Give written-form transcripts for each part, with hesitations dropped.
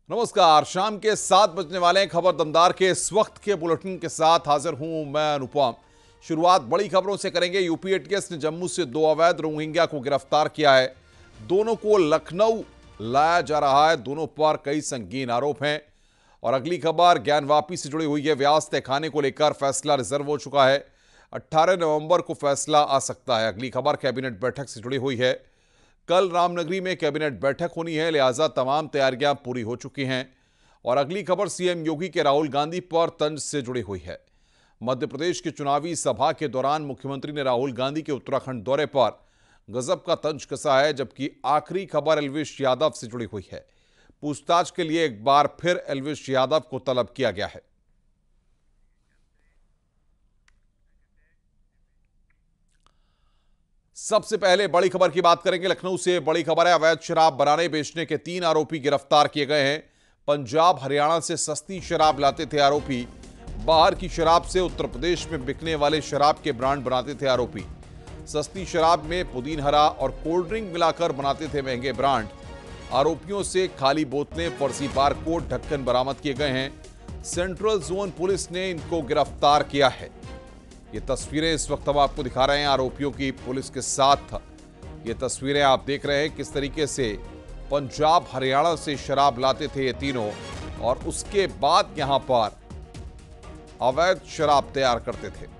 नमस्कार। शाम के 7 बजने वाले खबर दमदार के इस वक्त के बुलेटिन के साथ हाजिर हूं मैं अनुपम। शुरुआत बड़ी खबरों से करेंगे। यूपी एटीएस ने जम्मू से 2 अवैध रोहिंग्या को गिरफ्तार किया है। दोनों को लखनऊ लाया जा रहा है। दोनों पर कई संगीन आरोप हैं। और अगली खबर ज्ञानवापी से जुड़ी हुई है। व्यास तहखाने को लेकर फैसला रिजर्व हो चुका है। 18 नवंबर को फैसला आ सकता है। अगली खबर कैबिनेट बैठक से जुड़ी हुई है। कल रामनगरी में कैबिनेट बैठक होनी है, लिहाजा तमाम तैयारियां पूरी हो चुकी हैं। और अगली खबर सीएम योगी के राहुल गांधी पर तंज से जुड़ी हुई है। मध्य प्रदेश की चुनावी सभा के दौरान मुख्यमंत्री ने राहुल गांधी के उत्तराखंड दौरे पर गजब का तंज कसा है, जबकि आखिरी खबर एल्विश यादव से जुड़ी हुई है। पूछताछ के लिए एक बार फिर एल्विश यादव को तलब किया गया है। सबसे पहले बड़ी खबर की बात करेंगे। लखनऊ से बड़ी खबर है। अवैध शराब बनाने बेचने के 3 आरोपी गिरफ्तार किए गए हैं। पंजाब हरियाणा से सस्ती शराब लाते थे आरोपी। बाहर की शराब से उत्तर प्रदेश में बिकने वाले शराब के ब्रांड बनाते थे आरोपी। सस्ती शराब में पुदीन हरा और कोल्ड ड्रिंक मिलाकर बनाते थे महंगे ब्रांड। आरोपियों से खाली बोतलें, फर्जी बारकोड, ढक्कन बरामद किए गए हैं। सेंट्रल जोन पुलिस ने इनको गिरफ्तार किया है। ये तस्वीरें इस वक्त हम आपको दिखा रहे हैं आरोपियों की पुलिस के साथ। ये तस्वीरें आप देख रहे हैं किस तरीके से पंजाब हरियाणा से शराब लाते थे ये तीनों, और उसके बाद यहां पर अवैध शराब तैयार करते थे।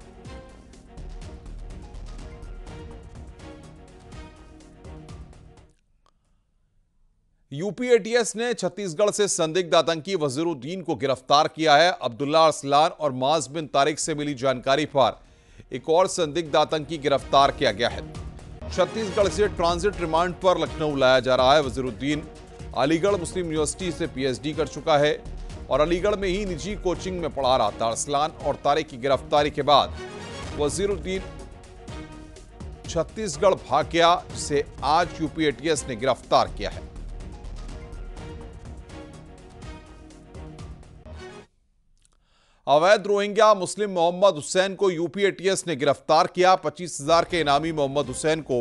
यूपी एटीएस ने छत्तीसगढ़ से संदिग्ध आतंकी वजीरुद्दीन को गिरफ्तार किया है। अब्दुल्ला अरसलान और माज बिन तारिक से मिली जानकारी पर एक और संदिग्ध आतंकी गिरफ्तार किया गया है। छत्तीसगढ़ से ट्रांजिट रिमांड पर लखनऊ लाया जा रहा है। वजीरुद्दीन अलीगढ़ मुस्लिम यूनिवर्सिटी से पीएचडी कर चुका है और अलीगढ़ में ही निजी कोचिंग में पढ़ा रहा था। अरसलान और तारिक की गिरफ्तारी के बाद वजीरुद्दीन छत्तीसगढ़ भाग गया, जिसे आज यूपी एटीएस ने गिरफ्तार किया है। अवैध रोहिंग्या मुस्लिम मोहम्मद हुसैन को यूपी एटीएस ने गिरफ्तार किया। 25,000 के इनामी मोहम्मद हुसैन को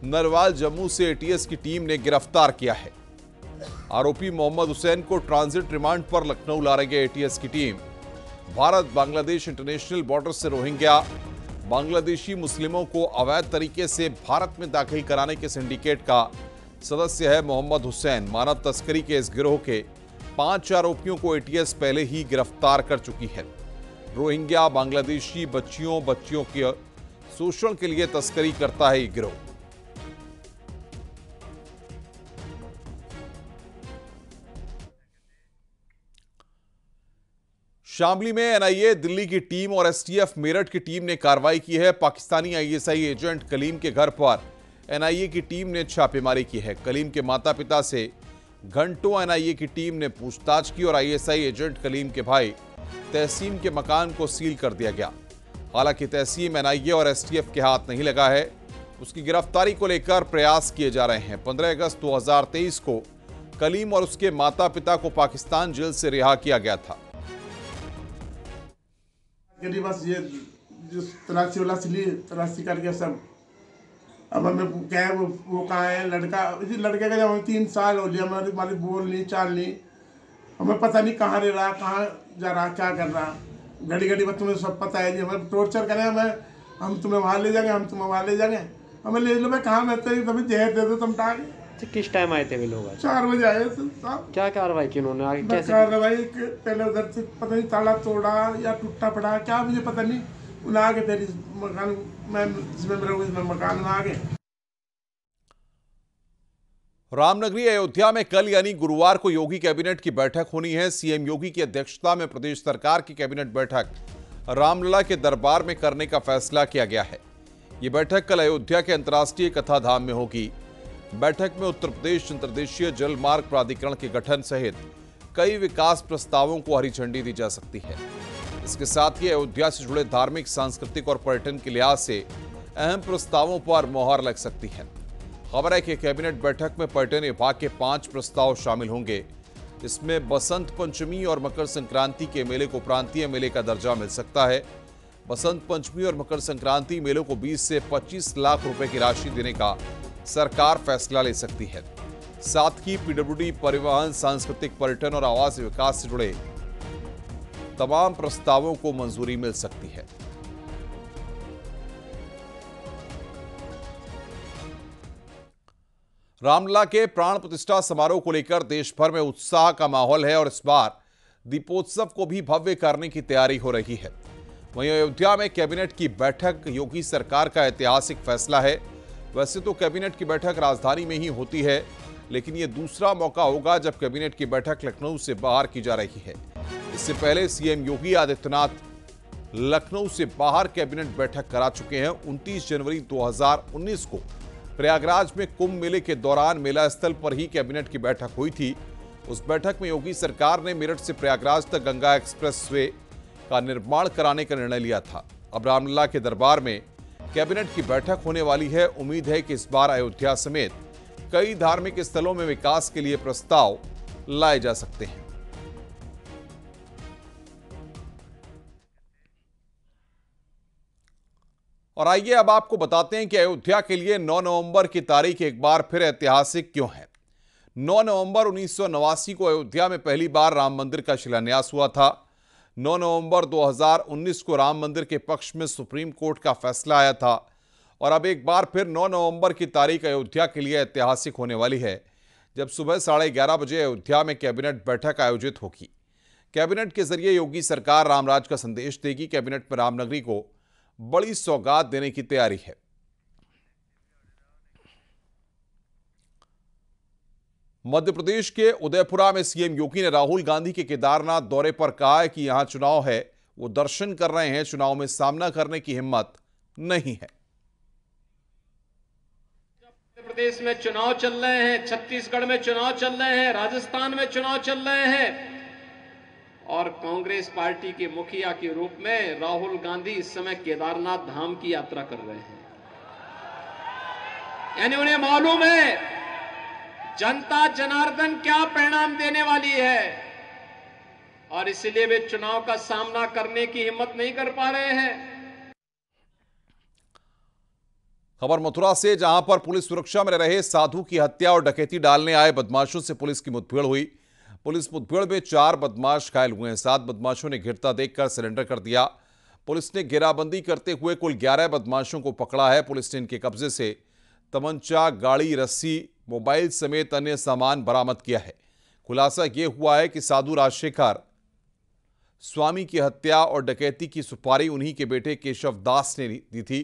नरवाल जम्मू से एटीएस की टीम ने गिरफ्तार किया है। आरोपी मोहम्मद हुसैन को ट्रांजिट रिमांड पर लखनऊ ला रही एटीएस की team Bharat Bangladesh international border से रोहिंग्या बांग्लादेशी मुस्लिमों को अवैध तरीके से भारत में दाखिल कराने के सिंडिकेट का सदस्य है। मोहम्मद हुसैन मानव तस्करी के इस गिरोह के 5 आरोपियों को एटीएस पहले ही गिरफ्तार कर चुकी है। रोहिंग्या बांग्लादेशी बच्चियों के शोषण के लिए तस्करी करता है ये गिरोह। शामली में एनआईए दिल्ली की टीम और एसटीएफ मेरठ की टीम ने कार्रवाई की है। पाकिस्तानी आईएसआई एजेंट कलीम के घर पर एनआईए की टीम ने छापेमारी की है। कलीम के माता पिता से घंटों एनआईए की टीम ने पूछताछ की और आईएसआई एजेंट कलीम के भाई तहसीम के मकान को सील कर दिया गया। हालांकि तहसीम एनआईए और एसटीएफ के हाथ नहीं लगा है। उसकी गिरफ्तारी को लेकर प्रयास किए जा रहे हैं। 15 अगस्त 2023 को कलीम और उसके माता पिता को पाकिस्तान जेल से रिहा किया गया था। बस ये जो तलाशी वलाशी तलाशी करके सब, अब हमें क्या है वो कहाँ है लड़का, इसी लड़के का जब हमें 3 साल हो गया, हमारी बोल नहीं चाल नहीं, हमें पता नहीं कहाँ रह रहा, कहाँ जा रहा, क्या कर रहा। घड़ी घड़ी बस तुम्हें सब पता है जी, हमें टॉर्चर करें, हम तुम्हें वहाँ ले जाएंगे, हम तुम्हें वहाँ ले जाएंगे, हमें ले लो। मैं कहाँ रहते हैं, तभी जहर दे दो तुम टाँगे। किस टाइम आए थे वे लोग? 4 बजे आए थे साहब। क्या कार्रवाई की उन्होंने? आगे कैसे कार्रवाई? पहले उधर से पता नहीं ताला तोड़ा या टूटा पड़ा, क्या मुझे पता नहीं। उन्हें आगे फिर मकान जिसमें मेरा मकान में आ गए। रामनगरी अयोध्या में कल यानी गुरुवार को योगी कैबिनेट की बैठक होनी है। सीएम योगी की अध्यक्षता में प्रदेश सरकार की कैबिनेट बैठक रामलला के दरबार में करने का फैसला किया गया है। यह बैठक कल अयोध्या के अंतर्राष्ट्रीय कथा धाम में होगी। बैठक में उत्तर प्रदेश अंतर्देशीय जल मार्ग प्राधिकरण के गठन सहित कई विकास प्रस्तावों को हरी झंडी दी जा सकती है। इसके साथ ही अयोध्या से जुड़े धार्मिक, सांस्कृतिक और पर्यटन के लिहाज से अहम प्रस्तावों पर मोहर लग सकती है। खबर है कि कैबिनेट बैठक में पर्यटन विभाग के 5 प्रस्ताव शामिल होंगे। इसमें बसंत पंचमी और मकर संक्रांति के मेले को प्रांतीय मेले का दर्जा मिल सकता है। बसंत पंचमी और मकर संक्रांति मेलों को 20 से 25 लाख रुपए की राशि देने का सरकार फैसला ले सकती है। साथ ही पीडब्ल्यूडी, परिवहन, सांस्कृतिक, पर्यटन और आवास विकास से जुड़े तमाम प्रस्तावों को मंजूरी मिल सकती है। रामलला के प्राण प्रतिष्ठा समारोह को लेकर देश भर में उत्साह का माहौल है और इस बार दीपोत्सव को भी भव्य करने की तैयारी हो रही है। वहीं अयोध्या में कैबिनेट की बैठक योगी सरकार का ऐतिहासिक फैसला है। वैसे तो कैबिनेट की बैठक राजधानी में ही होती है, लेकिन यह दूसरा मौका होगा जब कैबिनेट की बैठक लखनऊ से बाहर की जा रही है। इससे पहले सीएम योगी आदित्यनाथ लखनऊ से बाहर कैबिनेट बैठक करा चुके हैं। 29 जनवरी 2019 को प्रयागराज में कुंभ मेले के दौरान मेला स्थल पर ही कैबिनेट की बैठक हुई थी। उस बैठक में योगी सरकार ने मेरठ से प्रयागराज तक गंगा एक्सप्रेसवे का निर्माण कराने का निर्णय लिया था। अब रामलला के दरबार में कैबिनेट की बैठक होने वाली है। उम्मीद है कि इस बार अयोध्या समेत कई धार्मिक स्थलों में विकास के लिए प्रस्ताव लाए जा सकते हैं। और आइए अब आपको बताते हैं कि अयोध्या के लिए 9 नवंबर की तारीख एक बार फिर ऐतिहासिक क्यों है। 9 नवंबर 1989 को अयोध्या में पहली बार राम मंदिर का शिलान्यास हुआ था। 9 नवंबर 2019 को राम मंदिर के पक्ष में सुप्रीम कोर्ट का फैसला आया था। और अब एक बार फिर 9 नवंबर की तारीख अयोध्या के लिए ऐतिहासिक होने वाली है, जब सुबह 11:30 बजे अयोध्या में कैबिनेट बैठक आयोजित होगी। कैबिनेट के जरिए योगी सरकार रामराज का संदेश देगी। कैबिनेट में रामनगरी को बड़ी सौगात देने की तैयारी है। मध्य प्रदेश के उदयपुरा में सीएम योगी ने राहुल गांधी के केदारनाथ दौरे पर कहा है कि यहां चुनाव है, वो दर्शन कर रहे हैं, चुनाव में सामना करने की हिम्मत नहीं है। मध्य प्रदेश में चुनाव चल रहे हैं, छत्तीसगढ़ में चुनाव चल रहे हैं, राजस्थान में चुनाव चल रहे हैं और कांग्रेस पार्टी के मुखिया के रूप में राहुल गांधी इस समय केदारनाथ धाम की यात्रा कर रहे हैं। यानी उन्हें मालूम है जनता जनार्दन क्या परिणाम देने वाली है और इसलिए वे चुनाव का सामना करने की हिम्मत नहीं कर पा रहे हैं। खबर मथुरा से, जहां पर पुलिस सुरक्षा में रहे साधु की हत्या और डकैती डालने आए बदमाशों से पुलिस की मुठभेड़ हुई। पुलिस मुठभेड़ में 4 बदमाश घायल हुए हैं। 7 बदमाशों ने घिरता देखकर सरेंडर कर दिया। पुलिस ने घेराबंदी करते हुए कुल 11 बदमाशों को पकड़ा है। पुलिस ने इनके कब्जे से तमंचा, गाड़ी, रस्सी, मोबाइल समेत अन्य सामान बरामद किया है। खुलासा यह हुआ है कि साधु राजशेखर स्वामी की हत्या और डकैती की सुपारी उन्हीं के बेटे केशव दास ने दी थी।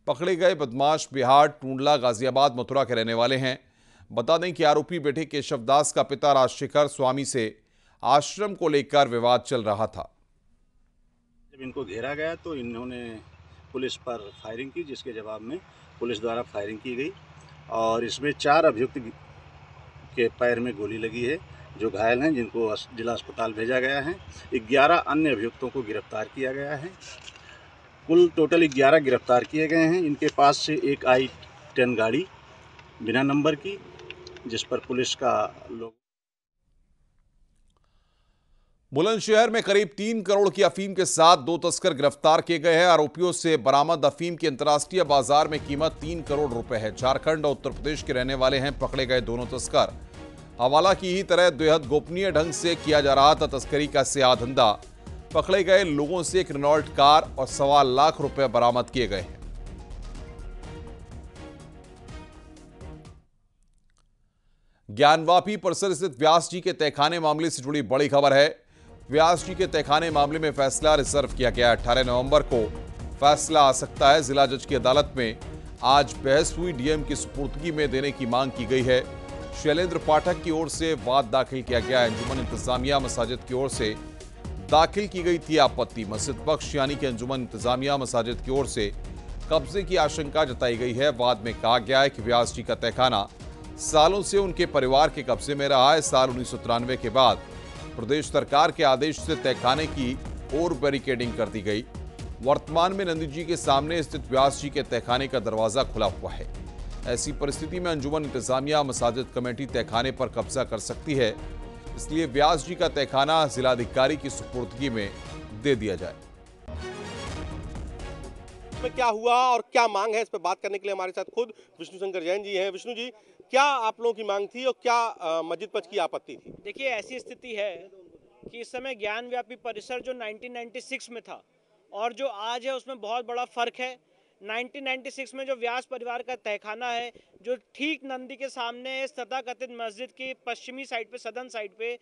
पकड़े गए बदमाश बिहार, टूंडला, गाजियाबाद, मथुरा के रहने वाले हैं। बता दें कि आरोपी बेटे केशव दास का पिता राजशेखर स्वामी से आश्रम को लेकर विवाद चल रहा था। जब इनको घेरा गया तो इन्होंने पुलिस पर फायरिंग की, जिसके जवाब में पुलिस द्वारा फायरिंग की गई और इसमें 4 अभियुक्त के पैर में गोली लगी है, जो घायल हैं, जिनको जिला अस्पताल भेजा गया है। 11 अन्य अभियुक्तों को गिरफ्तार किया गया है। कुल टोटल 11 गिरफ्तार किए गए हैं। इनके पास से एक i10 गाड़ी बिना नंबर की, जिस पर पुलिस का लोग। बुलंदशहर में करीब 3 करोड़ की अफीम के साथ 2 तस्कर गिरफ्तार किए गए हैं। आरोपियों से बरामद अफीम की अंतर्राष्ट्रीय बाजार में कीमत 3 करोड़ रुपए है। झारखंड और उत्तर प्रदेश के रहने वाले हैं पकड़े गए दोनों तस्कर। हवाला की ही तरह बेहद गोपनीय ढंग से किया जा रहा था तस्करी का स्याह धंधा। पकड़े गए लोगों से एक रेनॉल्ट कार और 1.25 लाख रुपए बरामद किए गए हैं। ज्ञानवापी परिसर स्थित व्यास जी के तहखाने मामले से जुड़ी बड़ी खबर है। व्यास जी के तहखाने मामले में फैसला रिजर्व किया गया। 18 नवंबर को फैसला आ सकता है। जिला जज की अदालत में आज बहस हुई। डीएम की सुपुर्दगी में देने की मांग की गई है। शैलेंद्र पाठक की ओर से वाद दाखिल किया गया। अंजुमन इंतजामिया मसाजिद की ओर से दाखिल की गई थी आपत्ति। मस्जिद पक्ष यानी कि अंजुमन इंतजामिया मसाजिद की ओर से कब्जे की आशंका जताई गई है। वाद में कहा गया है कि व्यास जी का तहखाना सालों से उनके परिवार के कब्जे में रहा है। साल 1993 के बाद प्रदेश सरकार के आदेश से तहखाने की और बैरिकेडिंग कर दी गई। वर्तमान में नंदी जी के सामने स्थित व्यास जी के तहखाने का दरवाजा खुला हुआ है। ऐसी परिस्थिति में अंजुमन इंतजामिया मसाजिद कमेटी तहखाने पर कब्जा कर सकती है। इसलिए व्यास जी का तहखाना जिलाधिकारी की सुपुर्दगी में दे दिया जाए। में क्या हुआ और क्या मांग है, इस पर बात करने के लिए हमारे साथ खुद विष्णु शंकर जैन जी हैं। विष्णु जी, क्या आप लोगों की मांग थी और क्या मस्जिद पक्ष की आपत्ति थी? देखिए, ऐसी स्थिति है कि इस समय ज्ञान व्यापी परिसर जो 1996 में था और जो आज है उसमें बहुत बड़ा फर्क है। 1996 में जो व्यास परिवार का तहखाना है, जो ठीक नंदी के सामने इस तथाकथित मस्जिद की पश्चिमी साइड पे, सदन साइड पे,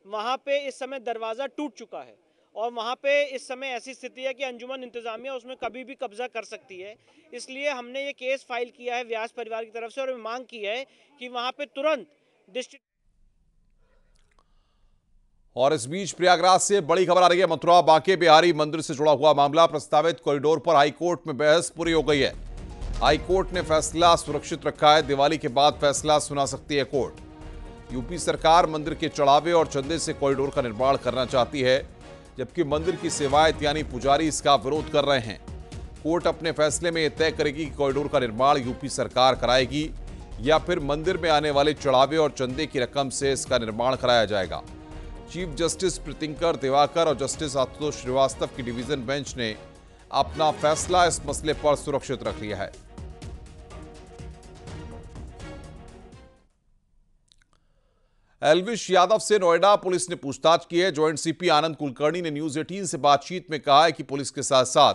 वहाँ पे इस समय दरवाज़ा टूट चुका है और वहाँ पे इस समय ऐसी स्थिति है कि अंजुमन इंतजामिया उसमें कभी भी कब्जा कर सकती है। इसलिए हमने ये केस फाइल किया है व्यास परिवार की तरफ से और मांग की है कि वहाँ पे तुरंत डिस्ट्रिक्ट। और इस बीच प्रयागराज से बड़ी खबर आ रही है। मथुरा बांके बिहारी मंदिर से जुड़ा हुआ मामला, प्रस्तावित कॉरिडोर पर हाईकोर्ट में बहस पूरी हो गई है। हाईकोर्ट ने फैसला सुरक्षित रखा है। दिवाली के बाद फैसला सुना सकती है कोर्ट। यूपी सरकार मंदिर के चढ़ावे और चंदे से कॉरिडोर का निर्माण करना चाहती है, जबकि मंदिर की सेवायत यानी पुजारी इसका विरोध कर रहे हैं। कोर्ट अपने फैसले में यह तय करेगी कि कॉरिडोर का निर्माण यूपी सरकार कराएगी या फिर मंदिर में आने वाले चढ़ावे और चंदे की रकम से इसका निर्माण कराया जाएगा। चीफ जस्टिस प्रीतिंकर दिवाकर और जस्टिस आशुतोष श्रीवास्तव की डिवीजन बेंच ने अपना फैसला इस मसले पर सुरक्षित रख लिया है। एल्विश यादव से नोएडा पुलिस ने पूछताछ की है। ज्वाइंट सीपी आनंद कुलकर्णी ने न्यूज 18 से बातचीत में कहा है कि पुलिस के साथ साथ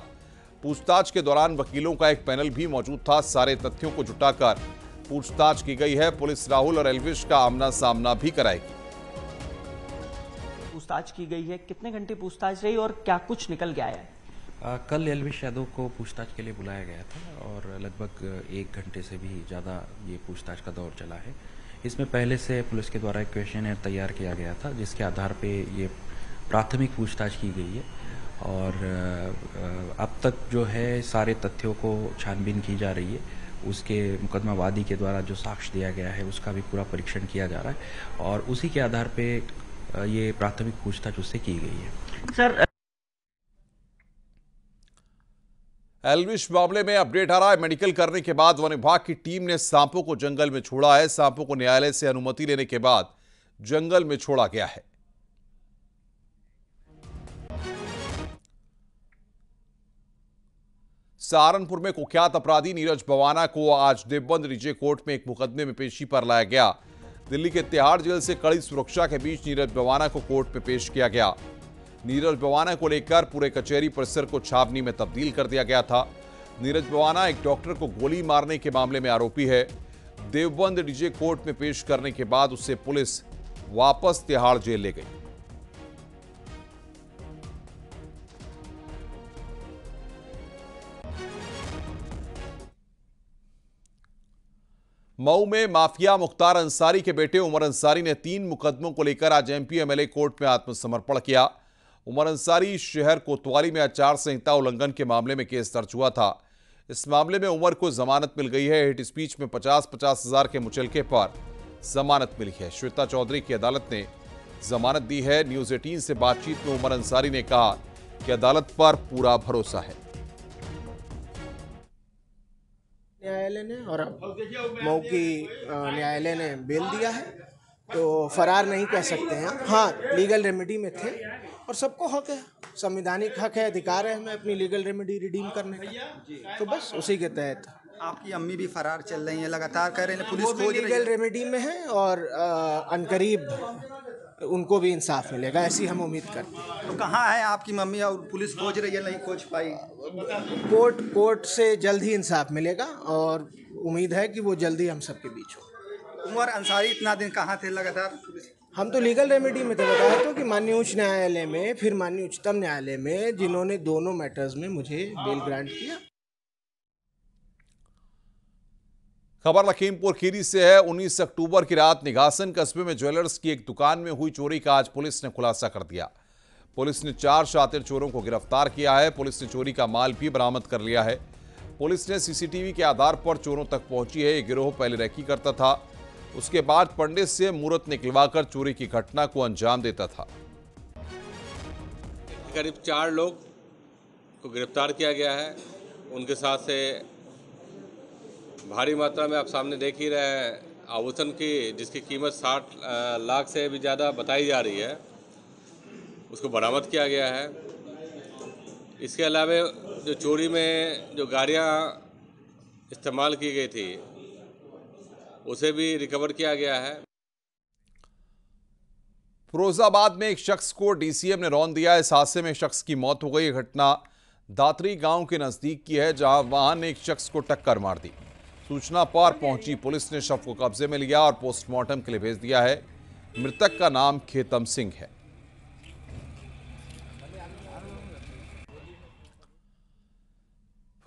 पूछताछ के दौरान वकीलों का एक पैनल भी मौजूद था। सारे तथ्यों को जुटाकर पूछताछ की गई है। पुलिस राहुल और एल्विश का आमना सामना भी कराएगी। पूछताछ की गई है, कितने घंटे पूछताछ रही और क्या कुछ निकल के आया है? कल एल्विश यादव को पूछताछ के लिए बुलाया गया था और लगभग 1 घंटे से भी ज़्यादा ये पूछताछ का दौर चला है। इसमें पहले से पुलिस के द्वारा एक क्वेश्चनर तैयार किया गया था, जिसके आधार पे ये प्राथमिक पूछताछ की गई है और अब तक जो है सारे तथ्यों को छानबीन की जा रही है। उसके मुकदमावादी के द्वारा जो साक्ष्य दिया गया है उसका भी पूरा परीक्षण किया जा रहा है और उसी के आधार पे ये प्राथमिक पूछताछ उससे की गई है। सर, एल्विश मामले में अपडेट आ रहा है। मेडिकल करने के बाद वन विभाग की टीम ने सांपों को जंगल में छोड़ा है। सांपों को न्यायालय से अनुमति लेने के बाद जंगल में छोड़ा गया है। सहारनपुर में कुख्यात अपराधी नीरज बवाना को आज देवबंद डीजे कोर्ट में एक मुकदमे में पेशी पर लाया गया। दिल्ली के तिहाड़ जेल से कड़ी सुरक्षा के बीच नीरज बवाना को कोर्ट में पेश किया गया। नीरज बवाना को लेकर पूरे कचहरी परिसर को छावनी में तब्दील कर दिया गया था। नीरज बवाना एक डॉक्टर को गोली मारने के मामले में आरोपी है। देवबंद डीजे कोर्ट में पेश करने के बाद उसे पुलिस वापस तिहाड़ जेल ले गई। मऊ में माफिया मुख्तार अंसारी के बेटे उमर अंसारी ने 3 मुकदमों को लेकर आज एमपी एमएलए कोर्ट में आत्मसमर्पण किया। उमर अंसारी शहर कोतवाली में आचार संहिता उल्लंघन के मामले में केस दर्ज हुआ था। इस मामले में उमर को जमानत मिल गई है। हेट स्पीच में 50-50 हजार के मुचलके पर जमानत मिली है। श्वेता चौधरी की अदालत ने जमानत दी है। न्यूज 18 से बातचीत में उमर अंसारी ने कहा कि अदालत पर पूरा भरोसा है। न्यायालय ने और मऊ की न्यायालय ने बेल दिया है, तो फरार नहीं कह सकते हैं। हाँ, लीगल रेमेडी में थे और सबको हक है, संवैधानिक हक है, अधिकार है हमें अपनी लीगल रेमेडी रिडीम करने का, तो बस उसी के तहत। आपकी अम्मी भी फरार चल रही हैं, लगातार कह रहे हैं पुलिस खोज रही है। लीगल रेमेडी में है और अनकरीब उनको भी इंसाफ मिलेगा, ऐसी हम उम्मीद करते हैं। तो कहाँ है आपकी मम्मी और पुलिस खोज रही है, नहीं खोज पाई? कोर्ट से जल्द ही इंसाफ मिलेगा और उम्मीद है कि वो जल्दी हम सबके बीच हो। उमर अंसारी इतना दिन कहाँ थे लगातार? हम तो लीगल रेमेडी में थे, बताया तो कि माननीय उच्च न्यायालय में, फिर माननीय उच्चतम न्यायालय में, जिन्होंने दोनों मैटर्स में मुझे बेल ग्रांट किया। खबर लखीमपुर खीरी से है। 19 अक्टूबर की रात निघासन कस्बे में ज्वेलर्स की एक दुकान में हुई चोरी का आज पुलिस ने खुलासा कर दिया। पुलिस ने 4 शातिर चोरों को गिरफ्तार किया है। पुलिस ने चोरी का माल भी बरामद कर लिया है। पुलिस ने सीसीटीवी के आधार पर चोरों तक पहुंची है। ये गिरोह पहले रैकी करता था, उसके बाद पंडित से मूर्त निकलवाकर चोरी की घटना को अंजाम देता था। करीब 4 लोग को गिरफ्तार किया गया है। उनके साथ से भारी मात्रा में आप सामने देख ही रहे हैं आभूषण की, जिसकी कीमत 60 लाख से भी ज़्यादा बताई जा रही है, उसको बरामद किया गया है। इसके अलावा जो चोरी में जो गाड़ियां इस्तेमाल की गई थी उसे भी रिकवर किया गया है। फिरोजाबाद में एक शख्स को डीसीएम ने रौंद दिया। इस हादसे में एक शख्स की मौत हो गई। यह घटना दातरी गांव के नजदीक की है, जहां वाहन ने एक शख्स को टक्कर मार दी। सूचना पर पहुंची पुलिस ने शव को कब्जे में लिया और पोस्टमार्टम के लिए भेज दिया है। मृतक का नाम खेतम सिंह है।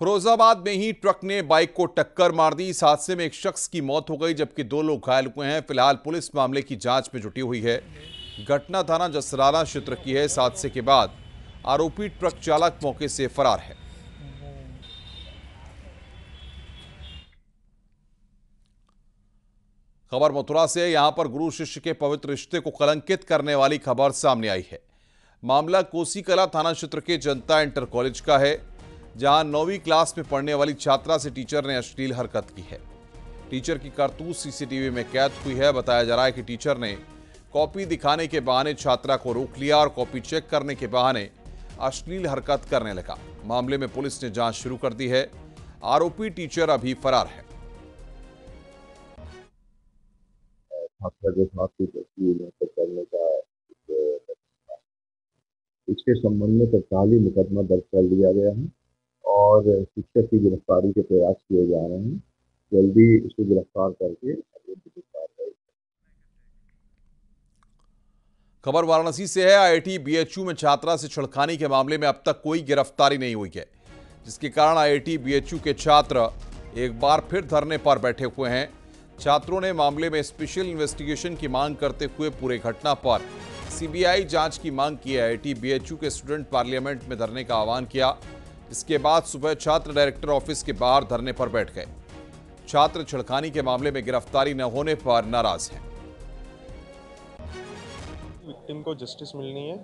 फिरोजाबाद में ही ट्रक ने बाइक को टक्कर मार दी। इस हादसे में एक शख्स की मौत हो गई जबकि 2 लोग घायल हुए हैं। फिलहाल पुलिस मामले की जांच में जुटी हुई है। घटना थाना जसराना क्षेत्र की है। इस हादसे के बाद आरोपी ट्रक चालक मौके से फरार है। खबर मथुरा से। यहां पर गुरु शिष्य के पवित्र रिश्ते को कलंकित करने वाली खबर सामने आई है। मामला कोसीकला थाना क्षेत्र के जनता इंटर कॉलेज का है, जहां 9वीं क्लास में पढ़ने वाली छात्रा से टीचर ने अश्लील हरकत की है। टीचर की करतूत सीसीटीवी में कैद हुई है। बताया जा रहा है कि टीचर ने कॉपी दिखाने के बहाने छात्रा को रोक लिया और कॉपी चेक करने के बहाने अश्लील हरकत करने लगा। मामले में पुलिस ने जांच शुरू कर दी है। आरोपी टीचर अभी फरार है। छात्रा के साथ करने का इसके संबंध में तत्कालीन मुकदमा दर्ज कर लिया गया है और शिक्षक की गिरफ्तारी के प्रयास किए जा रहे हैं। जल्दी इसको गिरफ्तार करके खबर वाराणसी से है। आईआईटी बीएचयू में छात्रा से छेड़खानी के मामले में अब तक कोई गिरफ्तारी नहीं हुई है, जिसके कारण आईआईटी बीएचयू के छात्र एक बार फिर धरने पर बैठे हुए हैं। छात्रों ने मामले में स्पेशल इन्वेस्टिगेशन की मांग करते हुए पूरे घटना पर सीबीआई जांच की मांग की है। आईआईटी बीएचयू के स्टूडेंट पार्लियामेंट में धरने का आह्वान किया। इसके बाद सुबह छात्र डायरेक्टर ऑफिस के बाहर धरने पर बैठ गए। छात्र छेड़खानी के मामले में गिरफ्तारी न होने पर नाराज हैं। विक्टिम को जस्टिस मिलनी है,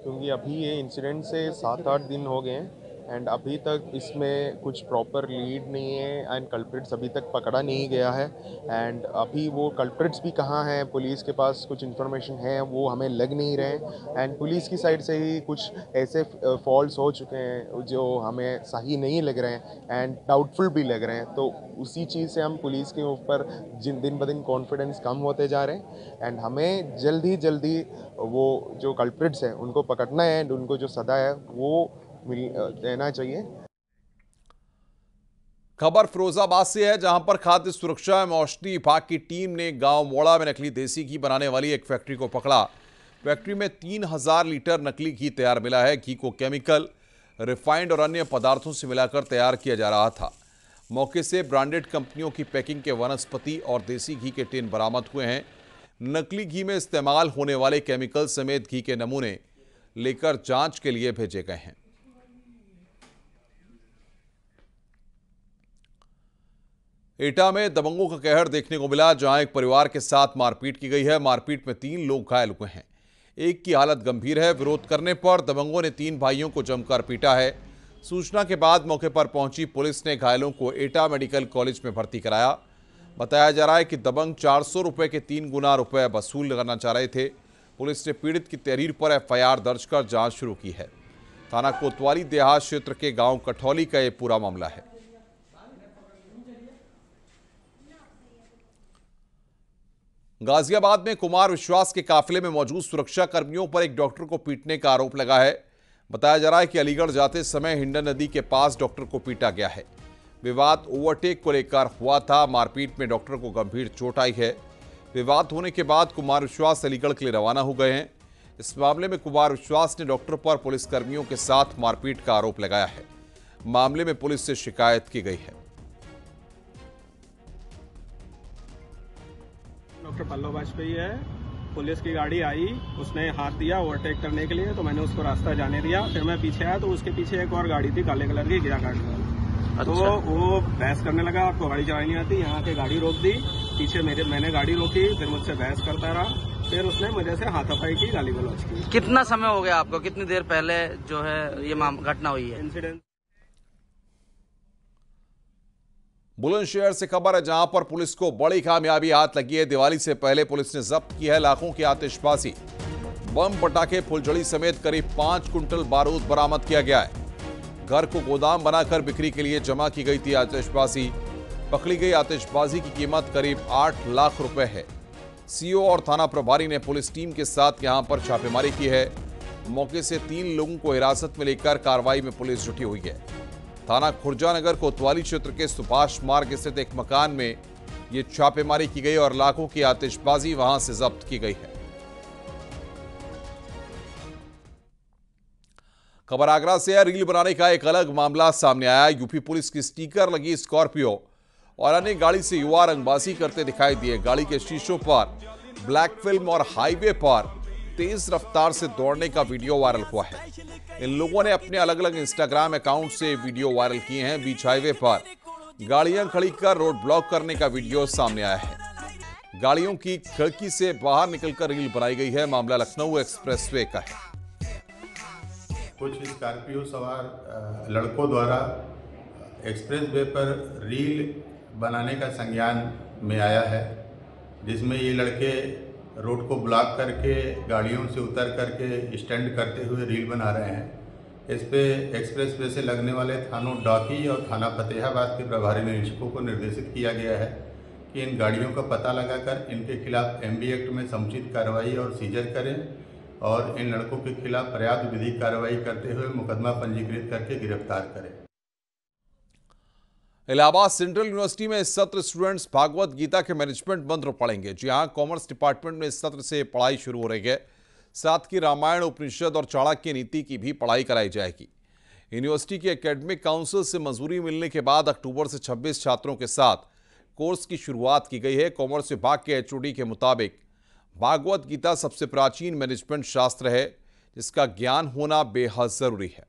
क्योंकि अभी ये इंसिडेंट से 7-8 दिन हो गए हैं एंड अभी तक इसमें कुछ प्रॉपर लीड नहीं है एंड कल्प्रिट्स अभी तक पकड़ा नहीं गया है। एंड अभी वो कल्प्रिट्स भी कहाँ हैं, पुलिस के पास कुछ इन्फॉर्मेशन है वो हमें लग नहीं रहे एंड पुलिस की साइड से ही कुछ ऐसे फॉल्स हो चुके हैं जो हमें सही नहीं लग रहे हैं एंड डाउटफुल भी लग रहे हैं। तो उसी चीज़ से हम पुलिस के ऊपर दिन ब दिन कॉन्फिडेंस कम होते जा रहे हैं एंड हमें जल्दी वो जो कल्प्रिट्स हैं उनको पकड़ना है एंड उनको जो सजा है वो देना चाहिए। खबर फिरोजाबाद से है, जहां पर खाद्य सुरक्षा एवं औषधि विभाग की टीम ने गांव मोड़ा में नकली देसी घी बनाने वाली एक फैक्ट्री को पकड़ा। फैक्ट्री में 3000 लीटर नकली घी तैयार मिला है। घी को केमिकल, रिफाइंड और अन्य पदार्थों से मिलाकर तैयार किया जा रहा था। मौके से ब्रांडेड कंपनियों की पैकिंग के वनस्पति और देसी घी के टिन बरामद हुए हैं। नकली घी में इस्तेमाल होने वाले केमिकल समेत घी के नमूने लेकर जांच के लिए भेजे गए हैं। एटा में दबंगों का कहर देखने को मिला, जहां एक परिवार के साथ मारपीट की गई है। मारपीट में 3 लोग घायल हुए हैं। एक की हालत गंभीर है। विरोध करने पर दबंगों ने 3 भाइयों को जमकर पीटा है। सूचना के बाद मौके पर पहुंची पुलिस ने घायलों को एटा मेडिकल कॉलेज में भर्ती कराया। बताया जा रहा है कि दबंग 400 रुपए के 3 गुना रुपए वसूल करना चाह रहे थे। पुलिस ने पीड़ित की तहरीर पर एफआईआर दर्ज कर जांच शुरू की है। थाना कोतवाली देहात क्षेत्र के गांव कठौली का यह पूरा मामला है। गाजियाबाद में कुमार विश्वास के काफिले में मौजूद सुरक्षा कर्मियों पर एक डॉक्टर को पीटने का आरोप लगा है। बताया जा रहा है कि अलीगढ़ जाते समय हिंडन नदी के पास डॉक्टर को पीटा गया है। विवाद ओवरटेक को लेकर हुआ था। मारपीट में डॉक्टर को गंभीर चोट आई है। विवाद होने के बाद कुमार विश्वास अलीगढ़ के लिए रवाना हो गए हैं। इस मामले में कुमार विश्वास ने डॉक्टर पर पुलिसकर्मियों के साथ मारपीट का आरोप लगाया है। मामले में पुलिस से शिकायत की गई है। डॉक्टर पल्लव वाजपेयी है। पुलिस की गाड़ी आई, उसने हाथ दिया ओवरटेक करने के लिए, तो मैंने उसको रास्ता जाने दिया। फिर मैं पीछे आया तो उसके पीछे एक और गाड़ी थी काले कलर की, गिरा काट वाली। तो वो बहस करने लगा, आपको गाड़ी चलानी नहीं आती, यहाँ के गाड़ी रोक दी। पीछे मैंने गाड़ी रोकी, फिर मुझसे बहस करता रहा। फिर उसने मुझे से हाथापाई की, गाली गलौज की। कितना समय हो गया आपको, कितनी देर पहले जो है ये घटना हुई है? इंसिडेंट बुलंदशहर से खबर है, जहां पर पुलिस को बड़ी कामयाबी हाथ लगी है। दिवाली से पहले पुलिस ने जब्त की है लाखों की आतिशबाजी। बम, पटाखे, फुलझड़ी समेत करीब 5 कुंटल बारूद बरामद किया गया है। घर को गोदाम बनाकर बिक्री के लिए जमा की गई थी आतिशबाजी। पकड़ी गई आतिशबाजी की कीमत करीब 8 लाख रुपए है। सीओ और थाना प्रभारी ने पुलिस टीम के साथ यहां पर छापेमारी की है। मौके से 3 लोगों को हिरासत में लेकर कार्रवाई में पुलिस जुटी हुई है। थाना खुर्जानगर कोतवाली क्षेत्र के सुभाष मार्ग स्थित एक मकान में ये छापेमारी की गई और लाखों की आतिशबाजी वहां से जब्त की गई है। खबर आगरा से है। रील बनाने का एक अलग मामला सामने आया। यूपी पुलिस की स्टिकर लगी स्कॉर्पियो और अन्य गाड़ी से युवा रंगबाजी करते दिखाई दिए। गाड़ी के शीशों पर ब्लैक फिल्म और हाईवे पर तेज रफ्तार से दौड़ने का वीडियो वायरल हुआ है। इन लोगों ने अपने अलग अलग इंस्टाग्राम अकाउंट से वीडियो वायरल किए हैं। बीच हाईवे पर गाड़ियां खड़ी कर रोड ब्लॉक करने का वीडियो सामने आया है। गाड़ियों की खिड़की से बाहर निकलकर रील बनाई गई है। मामला लखनऊ एक्सप्रेसवे का है। कुछ स्कॉर्पियो सवार लड़कों द्वारा एक्सप्रेसवे पर रील बनाने का संज्ञान में आया है, जिसमें ये लड़के रोड को ब्लॉक करके गाड़ियों से उतर करके स्टैंड करते हुए रील बना रहे हैं। इस पे एक्सप्रेसवे से लगने वाले थानों डॉकी और थाना फतेहाबाद के प्रभारी निरीक्षकों को निर्देशित किया गया है कि इन गाड़ियों का पता लगाकर इनके खिलाफ MB एक्ट में समुचित कार्रवाई और सीजर करें और इन लड़कों के खिलाफ पर्याप्त विधिक कार्रवाई करते हुए मुकदमा पंजीकृत करके गिरफ्तार करें। इलाहाबाद सेंट्रल यूनिवर्सिटी में इस सत्र स्टूडेंट्स भागवत गीता के मैनेजमेंट मंत्र पढ़ेंगे। जी हां, कॉमर्स डिपार्टमेंट में इस सत्र से पढ़ाई शुरू हो रही है। साथ ही रामायण, उपनिषद और चाणक्य नीति की भी पढ़ाई कराई जाएगी। यूनिवर्सिटी की एकेडमिक काउंसिल से मंजूरी मिलने के बाद अक्टूबर से 26 छात्रों के साथ कोर्स की शुरुआत की गई है। कॉमर्स विभाग के HOD के मुताबिक भागवत गीता सबसे प्राचीन मैनेजमेंट शास्त्र है, जिसका ज्ञान होना बेहद जरूरी है।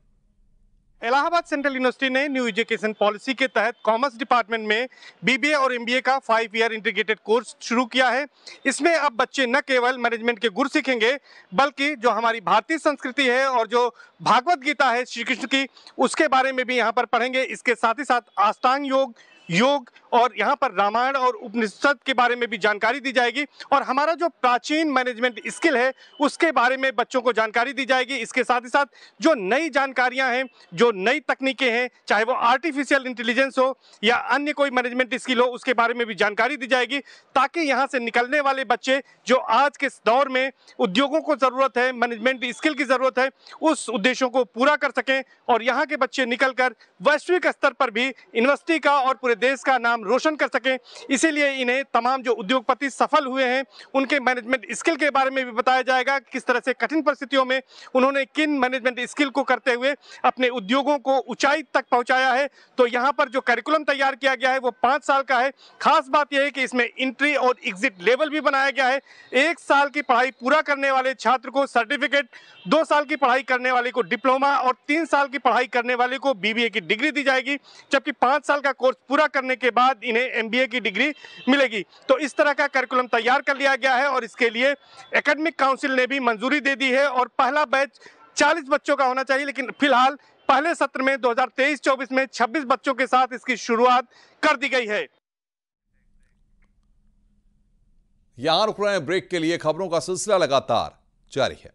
इलाहाबाद सेंट्रल यूनिवर्सिटी ने न्यू एजुकेशन पॉलिसी के तहत कॉमर्स डिपार्टमेंट में BBA और MBA का 5 ईयर इंटीग्रेटेड कोर्स शुरू किया है। इसमें अब बच्चे न केवल मैनेजमेंट के गुर सीखेंगे, बल्कि जो हमारी भारतीय संस्कृति है और जो भागवत गीता है श्री कृष्ण की, उसके बारे में भी यहाँ पर पढ़ेंगे। इसके साथ ही साथ अष्टांग योग और यहाँ पर रामायण और उपनिषद के बारे में भी जानकारी दी जाएगी और हमारा जो प्राचीन मैनेजमेंट स्किल है उसके बारे में बच्चों को जानकारी दी जाएगी। इसके साथ ही साथ जो नई जानकारियां हैं, जो नई तकनीकें हैं, चाहे वो आर्टिफिशियल इंटेलिजेंस हो या अन्य कोई मैनेजमेंट स्किल हो, उसके बारे में भी जानकारी दी जाएगी, ताकि यहाँ से निकलने वाले बच्चे जो आज के दौर में उद्योगों को ज़रूरत है, मैनेजमेंट स्किल की ज़रूरत है, उस उद्देश्यों को पूरा कर सकें और यहाँ के बच्चे निकलकर वैश्विक स्तर पर भी यूनिवर्सिटी का और पूरे देश का नाम रोशन कर सकें। इसीलिए इन्हें तमाम जो उद्योगपति सफल हुए हैं उनके मैनेजमेंट स्किल के बारे में भी बताया जाएगा, किस तरह से कठिन परिस्थितियों में उन्होंने किन मैनेजमेंट स्किल को करते हुए अपने उद्योगों को ऊंचाई तक पहुंचाया है। तो यहाँ पर जो करिकुलम तैयार किया गया है वो 5 साल का है। खास बात यह है कि इसमें एंट्री और एग्जिट लेवल भी बनाया गया है। 1 साल की पढ़ाई पूरा करने वाले छात्र को सर्टिफिकेट, 2 साल की पढ़ाई करने वाले को डिप्लोमा और 3 साल की पढ़ाई करने वाले को BBA की डिग्री दी जाएगी, जबकि 5 साल का कोर्स पूरा करने के बाद इन्हें MBA की डिग्री मिलेगी। तो इस तरह का करिकुलम तैयार कर लिया गया है और इसके लिए एकेडमिक काउंसिल ने भी मंजूरी दे दी है और पहला बैच 40 बच्चों का होना चाहिए, लेकिन फिलहाल पहले सत्र में 2023-24 में 26 बच्चों के साथ इसकी शुरुआत कर दी गई है। यहां रुक रहे हैं ब्रेक के लिए। खबरों का सिलसिला लगातार जारी है।